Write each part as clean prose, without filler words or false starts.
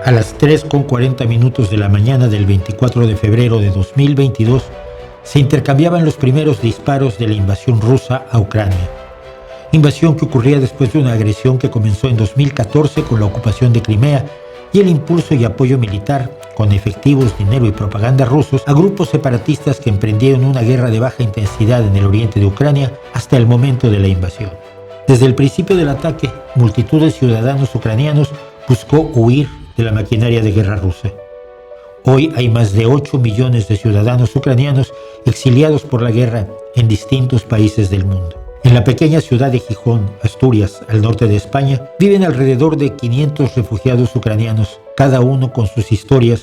A las 3:40 de la mañana del 24 de febrero de 2022, se intercambiaban los primeros disparos de la invasión rusa a Ucrania. Invasión que ocurría después de una agresión que comenzó en 2014 con la ocupación de Crimea y el impulso y apoyo militar, con efectivos, dinero y propaganda rusos, a grupos separatistas que emprendieron una guerra de baja intensidad en el oriente de Ucrania hasta el momento de la invasión. Desde el principio del ataque, multitud de ciudadanos ucranianos buscó huir de la maquinaria de guerra rusa. Hoy hay más de 8 millones de ciudadanos ucranianos exiliados por la guerra en distintos países del mundo. En la pequeña ciudad de Gijón, Asturias, al norte de España, viven alrededor de 500 refugiados ucranianos, cada uno con sus historias,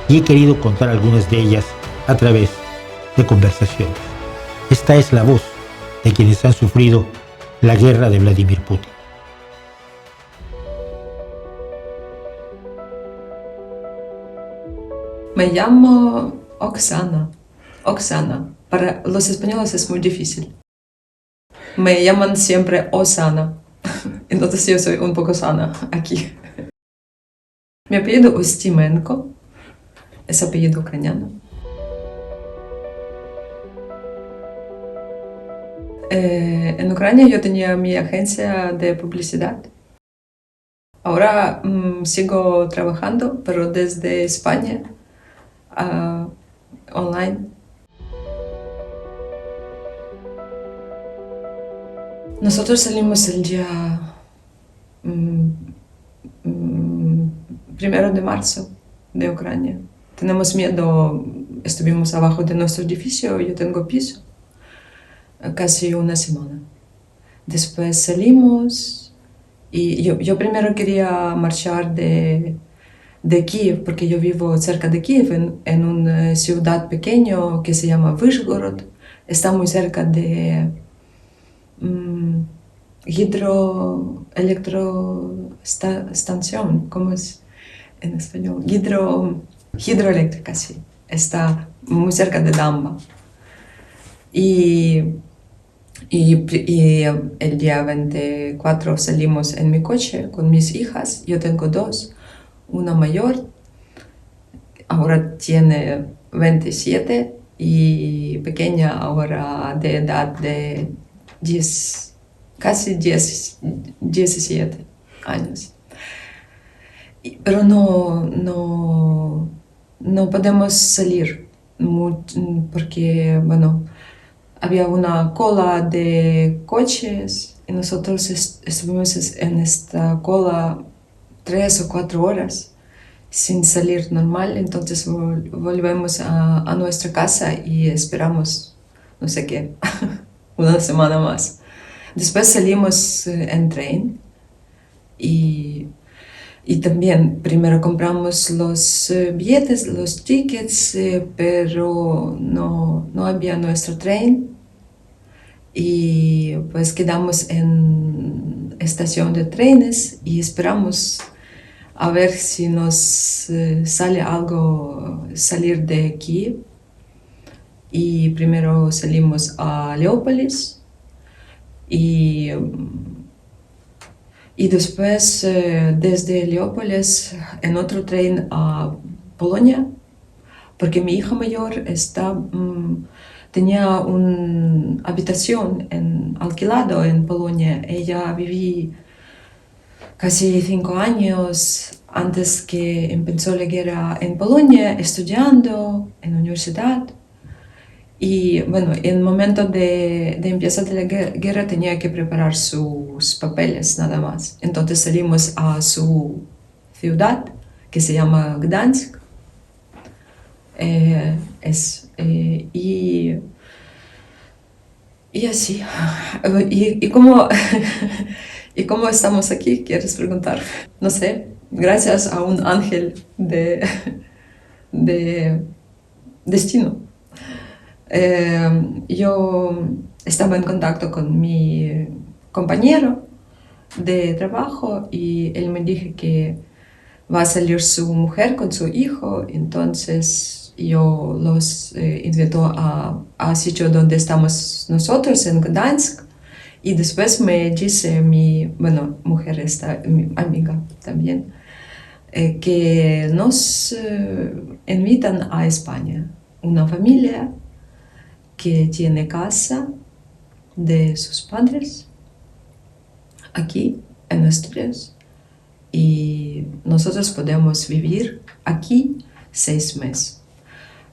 y he querido contar algunas de ellas a través de conversaciones. Esta es la voz de quienes han sufrido la guerra de Vladimir Putin. Me llamo Oksana. Oksana. Para los españoles es muy difícil. Me llaman siempre Osana. Entonces yo soy un poco sana aquí. Mi apellido Ustimenko. Es apellido ucraniano. En Ucrania yo tenía mi agencia de publicidad. Ahora sigo trabajando, pero desde España, online. Nosotros salimos el día 1 de marzo de Ucrania. Tenemos miedo, estuvimos abajo de nuestro edificio, yo tengo piso, casi una semana. Después salimos y yo primero quería marchar de Kiev, porque yo vivo cerca de Kiev, en una ciudad pequeña que se llama Vyshgorod. Está muy cerca de hidroelectroestación, ¿cómo es en español? Hidroeléctrica, sí. Está muy cerca de Damba. Y el día 24 salimos en mi coche con mis hijas. Yo tengo dos. Una mayor, ahora tiene 27, y pequeña ahora de edad de 17 años. Pero no podemos salir porque, había una cola de coches y nosotros estuvimos en esta cola 3 o 4 horas sin salir normal. Entonces volvemos a nuestra casa y esperamos, no sé qué, una semana más. Después salimos en tren y también primero compramos los billetes, los tickets, pero no había nuestro tren. Y pues quedamos en estación de trenes y esperamos a ver si nos sale algo salir de Kiev. Y primero salimos a Leópolis y después desde Leópolis en otro tren a Polonia, porque mi hija mayor tenía una habitación alquilado en Polonia. Ella vivía casi 5 años antes que empezó la guerra en Polonia, estudiando en la universidad. Y en el momento de empezar la guerra tenía que preparar sus papeles nada más. Entonces salimos a su ciudad, que se llama Gdansk. Y así. ¿Y cómo, y cómo estamos aquí? ¿Quieres preguntar? No sé, gracias a un ángel de destino. Yo estaba en contacto con mi compañero de trabajo y él me dijo que va a salir su mujer con su hijo. Entonces yo los invito a sitio donde estamos nosotros, en Gdansk. Y después me dice mi mujer, mi amiga también, que nos invitan a España. Una familia que tiene casa de sus padres aquí en Asturias y nosotros podemos vivir aquí 6 meses.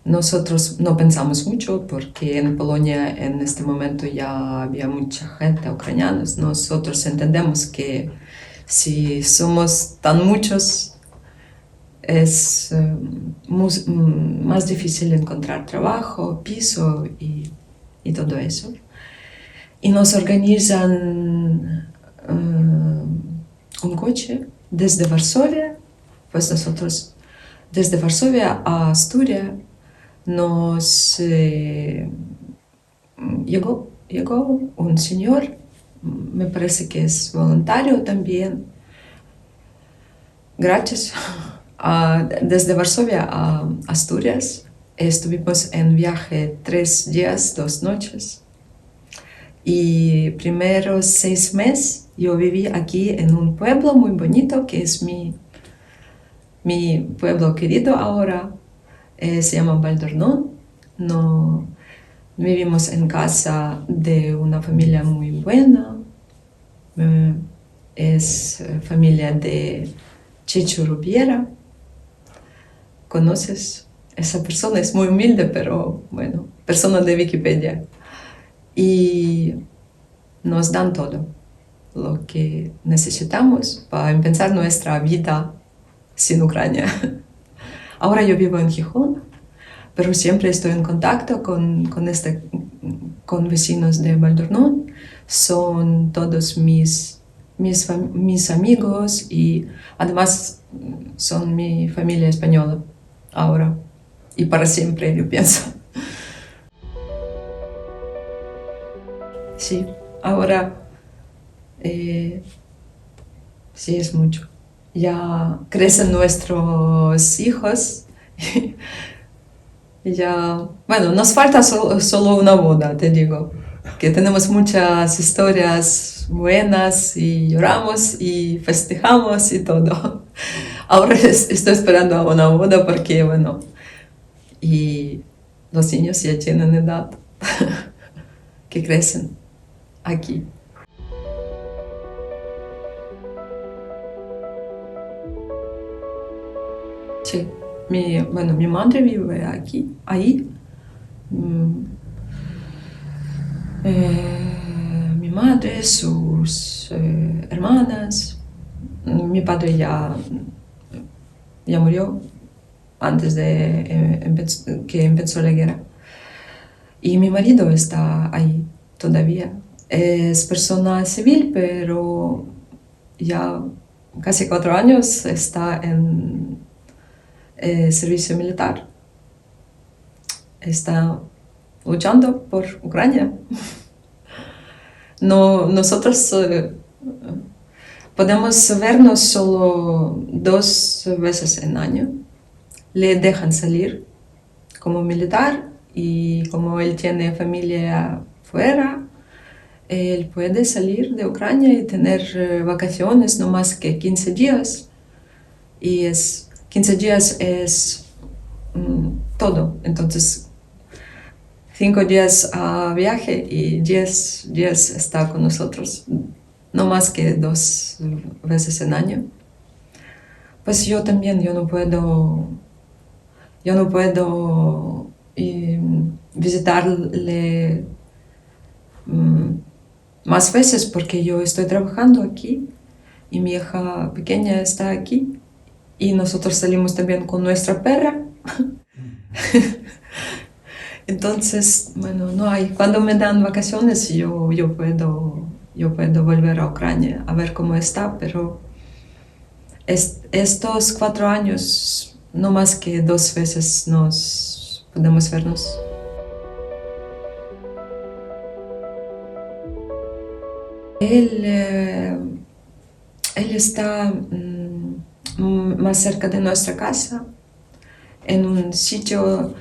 Nosotros no pensamos mucho porque en Polonia en este momento ya había mucha gente ucraniana. Nosotros entendemos que si somos tan muchos es más difícil encontrar trabajo, piso y todo eso. Y nos organizan un coche desde Varsovia, pues nosotros desde Varsovia a Asturias nos llegó un señor, me parece que es voluntario también, gracias, desde Varsovia a Asturias. Estuvimos en viaje 3 días, 2 noches. Y primeros 6 meses yo viví aquí en un pueblo muy bonito, que es mi pueblo querido ahora. Se llama Valdornón. No, vivimos en casa de una familia muy buena. Es familia de Checho Rubiera. ¿Conoces? Esa persona es muy humilde, pero bueno, persona de Wikipedia. Y nos dan todo lo que necesitamos para empezar nuestra vida sin Ucrania. Ahora yo vivo en Gijón, pero siempre estoy en contacto con vecinos de Valdornón. Son todos mis amigos y además son mi familia española ahora y para siempre, yo pienso. Sí, ahora sí es mucho. Ya crecen nuestros hijos y ya, bueno, nos falta solo una boda, te digo, que tenemos muchas historias buenas y lloramos y festejamos y todo. Ahora estoy esperando a una boda porque, bueno, y los niños ya tienen edad que crecen aquí. Sí, mi madre vive aquí, ahí. Mi madre, sus hermanas. Mi padre ya murió antes de que empezó la guerra. Y mi marido está ahí todavía. Es persona civil, pero ya casi 4 años está en servicio militar. Está luchando por Ucrania. No, nosotros podemos vernos solo 2 veces en año. Le dejan salir como militar y como él tiene familia fuera, él puede salir de Ucrania y tener vacaciones no más que 15 días. Y 15 días es todo. Entonces, 5 días a viaje y 10 días está con nosotros, no más que 2 veces en año. Pues yo también, yo no puedo visitarle más veces porque yo estoy trabajando aquí y mi hija pequeña está aquí y nosotros salimos también con nuestra perra. Entonces, bueno, no hay. Cuando me dan vacaciones yo puedo volver a Ucrania a ver cómo está, pero estos 4 años no más que 2 veces nos podemos vernos. Él está más cerca de nuestra casa, en un sitio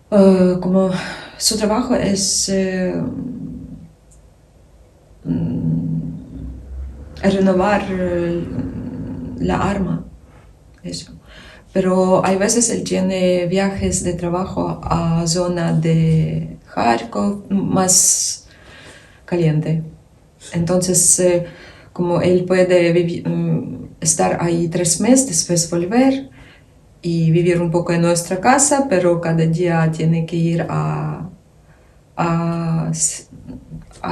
como su trabajo es renovar la arma eso. Pero hay veces él tiene viajes de trabajo a zona de Kharkov más caliente. Entonces, como él puede estar ahí 3 meses, después volver y vivir un poco en nuestra casa, pero cada día tiene que ir a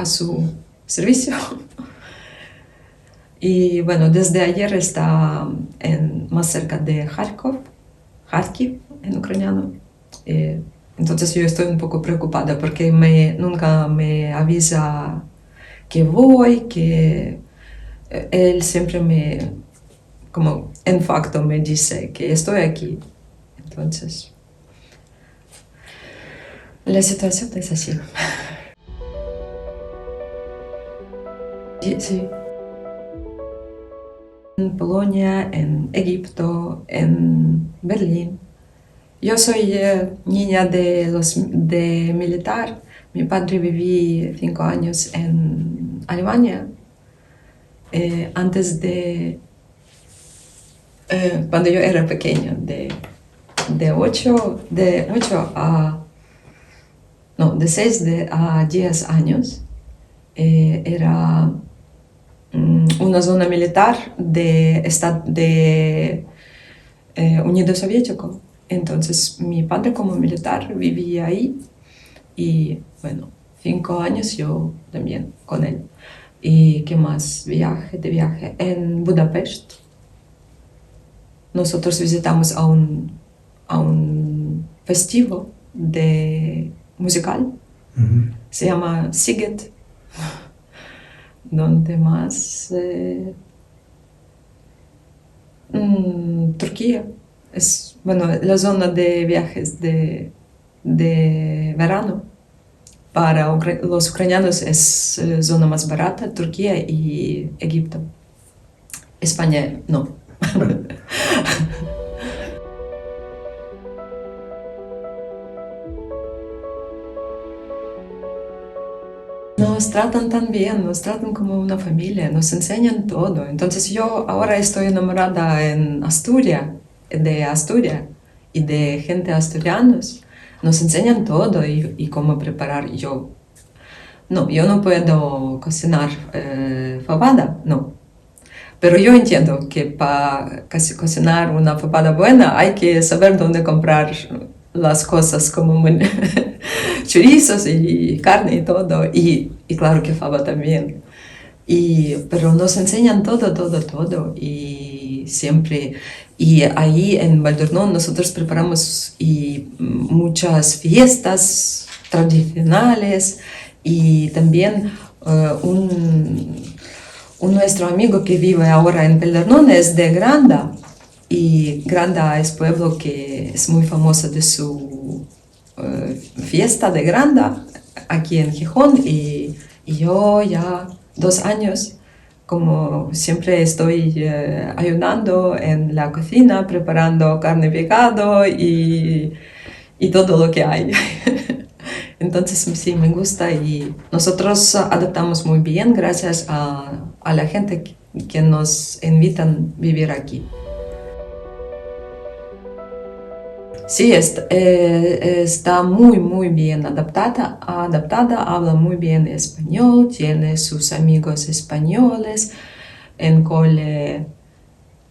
su servicio. Y bueno, desde ayer está más cerca de Kharkiv en ucraniano. Entonces yo estoy un poco preocupada porque nunca me avisa que voy, que él siempre como en facto me dice que estoy aquí. Entonces, la situación es así. Sí. En Polonia, en Egipto, en Berlín. Yo soy niña de militar. Mi padre viví 5 años en Alemania. Antes de, cuando yo era pequeña, de 6 a 10 años, era una zona militar de Unido Soviético. Entonces mi padre como militar vivía ahí y bueno, 5 años yo también con él. ¿Y qué más? De viaje en Budapest. Nosotros visitamos a un festivo musical. Se llama Sziget, donde más Turquía es, bueno, la zona de viajes de verano para los ucranianos es zona más barata, Turquía y Egipto. España no. Nos tratan tan bien, nos tratan como una familia, nos enseñan todo. Entonces yo ahora estoy enamorada de Asturias y de gente asturianos. Nos enseñan todo y cómo preparar. Yo no puedo cocinar fabada, no. Pero yo entiendo que para cocinar una fabada buena hay que saber dónde comprar las cosas como chorizos y carne y todo. Y claro que fava también. Pero nos enseñan todo. Y siempre. Y ahí en Valdornón nosotros preparamos muchas fiestas tradicionales y también nuestro amigo que vive ahora en Valdornón es de Granda. Y Granda es pueblo que es muy famoso de su fiesta de Granda aquí en Gijón. Y yo ya 2 años, como siempre estoy ayudando en la cocina, preparando carne picado y todo lo que hay. Entonces sí, me gusta y nosotros adaptamos muy bien gracias a la gente que nos invitan a vivir aquí. Sí, está muy bien adaptada, habla muy bien español, tiene sus amigos españoles, en cole,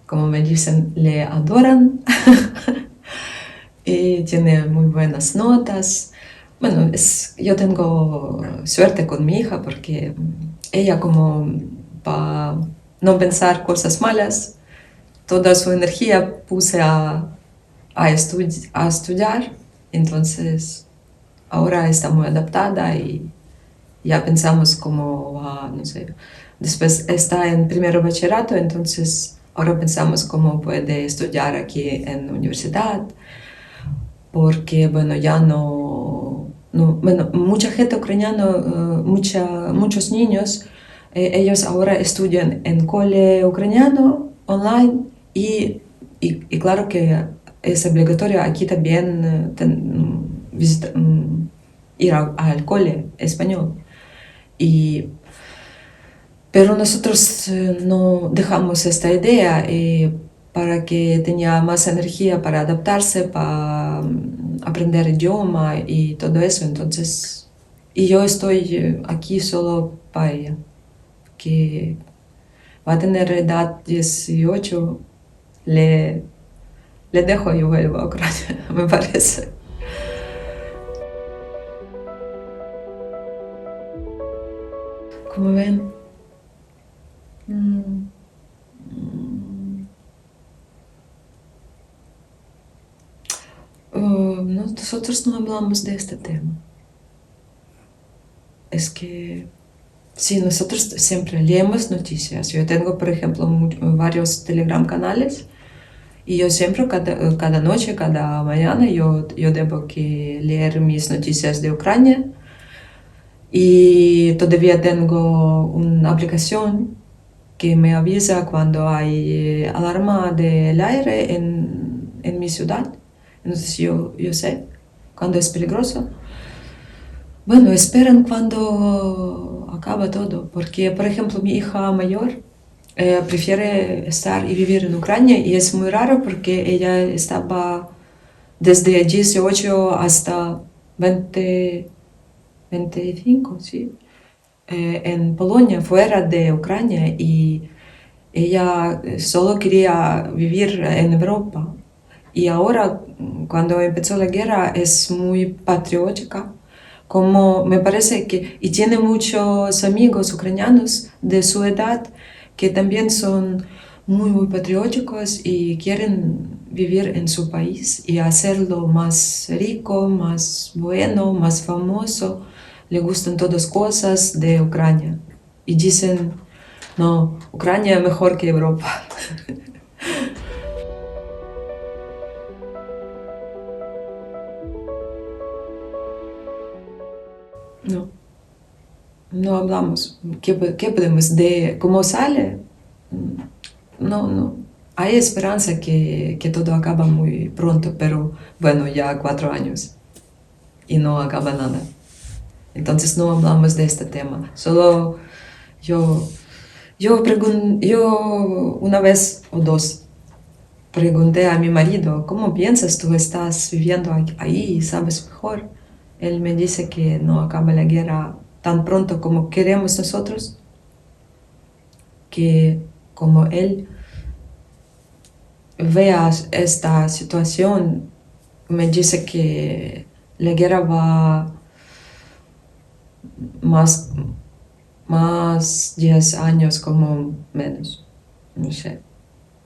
como me dicen, le adoran y tiene muy buenas notas. Bueno, yo tengo suerte con mi hija porque ella como para no pensar cosas malas, toda su energía puse a estudiar, entonces ahora está muy adaptada y ya pensamos cómo va, no sé, después está en primero bachillerato, entonces ahora pensamos cómo puede estudiar aquí en la universidad, porque bueno, ya bueno, mucha gente ucraniana, muchos niños, ellos ahora estudian en cole ucraniano online y claro que es obligatorio aquí también ir al cole español. Pero nosotros no dejamos esta idea para que tenía más energía para adaptarse, para aprender idioma y todo eso. Entonces, y yo estoy aquí solo para ella, que va a tener edad 18, le dejo y vuelvo a Ucrania, me parece. Como ven, nosotros no hablamos de este tema. Es que sí, nosotros siempre leemos noticias. Yo tengo, por ejemplo, varios Telegram canales y yo siempre, cada noche, cada mañana, yo debo que leer mis noticias de Ucrania. Y todavía tengo una aplicación que me avisa cuando hay alarma del aire en mi ciudad. Entonces yo sé cuando es peligroso. Bueno, esperan cuando acaba todo, porque por ejemplo mi hija mayor prefiere estar y vivir en Ucrania y es muy raro porque ella estaba desde 18 hasta 25, sí, en Polonia, fuera de Ucrania, y ella solo quería vivir en Europa. Y ahora, cuando empezó la guerra, es muy patriótica, como me parece que, y tiene muchos amigos ucranianos de su edad que también son muy patrióticos y quieren vivir en su país y hacerlo más rico, más bueno, más famoso. Le gustan todas cosas de Ucrania y dicen, no, Ucrania es mejor que Europa. No, no hablamos. ¿Qué podemos? ¿De cómo sale? No. Hay esperanza que todo acaba muy pronto, pero bueno, ya 4 años y no acaba nada. Entonces no hablamos de este tema. Solo yo una vez o dos pregunté a mi marido, ¿cómo piensas? Tú estás viviendo ahí y sabes mejor. Él me dice que no acaba la guerra tan pronto como queremos nosotros, que como él vea esta situación, me dice que la guerra va más 10 años como menos, no sé.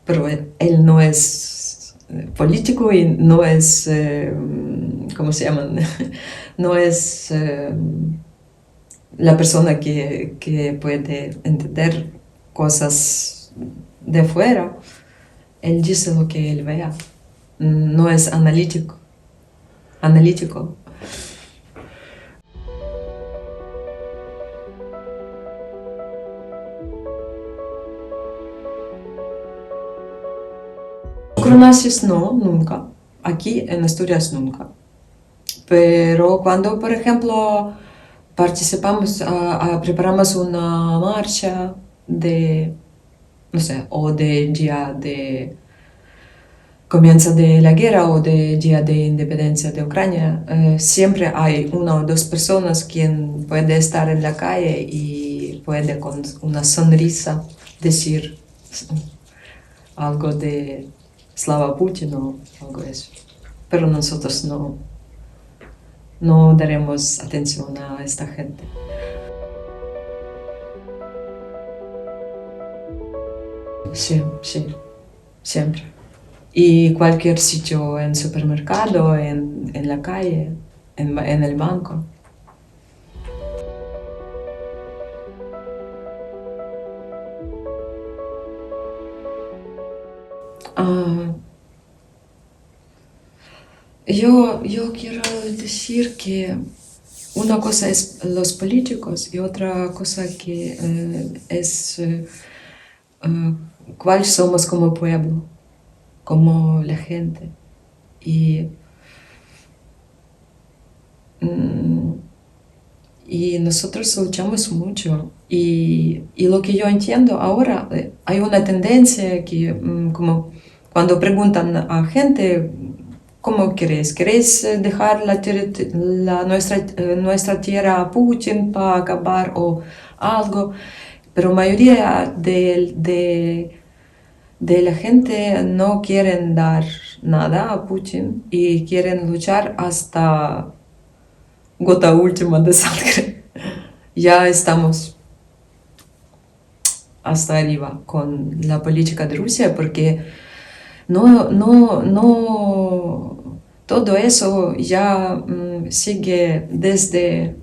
Pero él no es político y no es, ¿cómo se llaman? No es la persona que puede entender cosas de fuera. Él dice lo que él vea. No es analítico. Cronasis no, nunca. Aquí en Asturias nunca. Pero cuando, por ejemplo, participamos, preparamos una marcha de, no sé, o de día de comienzo de la guerra o de día de independencia de Ucrania, siempre hay una o dos personas quien puede estar en la calle y puede con una sonrisa decir algo de Slava Putin o algo de eso. Pero nosotros no daremos atención a esta gente. Sí, siempre. Y cualquier sitio, en supermercado, en la calle, en el banco. Yo quiero decir que una cosa es los políticos y otra cosa que es cuál somos como pueblo, como la gente. Y nosotros luchamos mucho. Y lo que yo entiendo ahora, hay una tendencia que como cuando preguntan a gente, ¿cómo queréis? ¿Queréis dejar nuestra tierra a Putin para acabar o algo? Pero mayoría de la gente no quieren dar nada a Putin y quieren luchar hasta gota última de sangre. Ya estamos hasta arriba con la política de Rusia porque todo eso ya sigue desde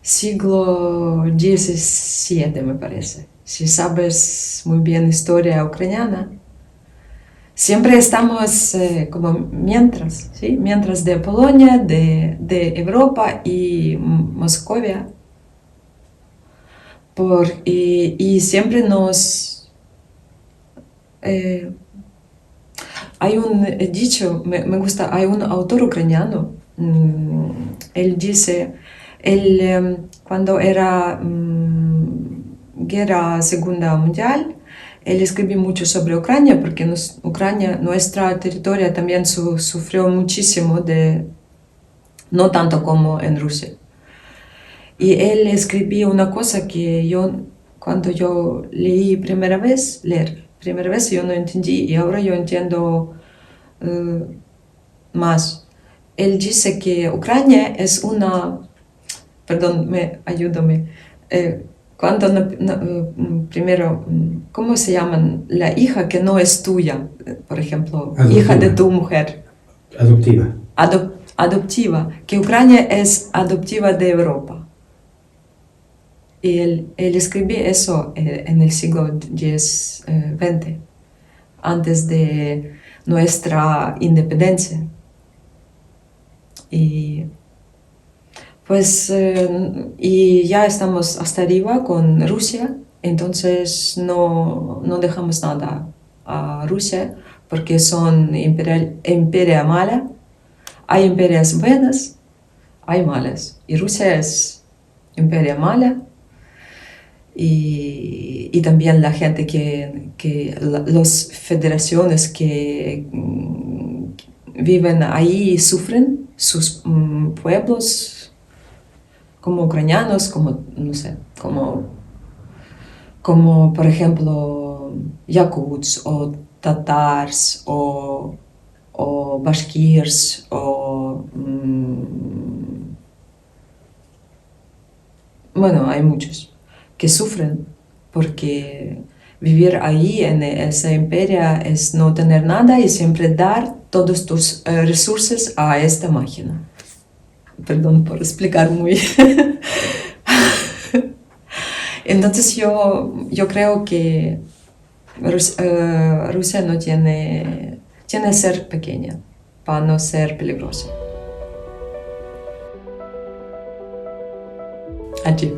siglo XVII, me parece. Si sabes muy bien historia ucraniana, siempre estamos como mientras, ¿sí? Mientras de Polonia, de Europa y Moscovia. Y siempre hay un dicho, me gusta, hay un autor ucraniano, él dice, cuando era guerra segunda mundial, él escribió mucho sobre Ucrania, porque Ucrania, nuestra territorio también sufrió muchísimo, no tanto como en Rusia. Y él escribió una cosa que cuando yo leí primera vez yo no entendí y ahora yo entiendo más. Él dice que Ucrania es perdón, ayúdame, primero, ¿cómo se llaman? La hija que no es tuya, por ejemplo, adoptiva. Hija de tu mujer. Adoptiva. Adoptiva, que Ucrania es adoptiva de Europa. Y él escribió eso en el siglo XX, antes de nuestra independencia. Y pues y ya estamos hasta arriba con Rusia, entonces no dejamos nada a Rusia porque son imperia mala. Hay imperias buenas, hay malas, y Rusia es imperia mala. Y también la gente las federaciones que viven ahí sufren, sus pueblos, como ucranianos, como, no sé, como por ejemplo yakuts o tatars o bashkirs o bueno, hay muchos que sufren porque vivir ahí en esa imperia es no tener nada y siempre dar todos tus recursos a esta máquina. Perdón por explicar muy. Entonces yo creo que Rusia no tiene que ser pequeña para no ser peligrosa. A ti.